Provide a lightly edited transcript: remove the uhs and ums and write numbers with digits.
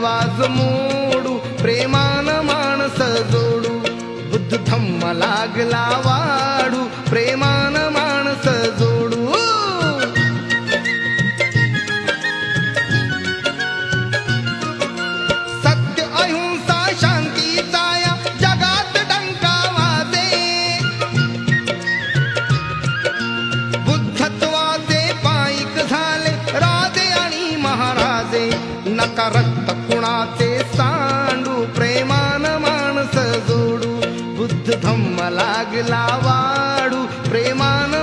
रिवाज मोडू प्रेमान माणस जोडू बुद्ध धम्म लागला वाढू प्रेमान माणस जोडू सत्य अहिंसा शांतीचा या जगात डंका वाजे बुद्धत्वाचे पाईक झाले राजे आणि महाराजे नका रक्त कुणाचे सांडू प्रेमान माणस जोडू बुद्ध धम्म लागला वाढू प्रेमान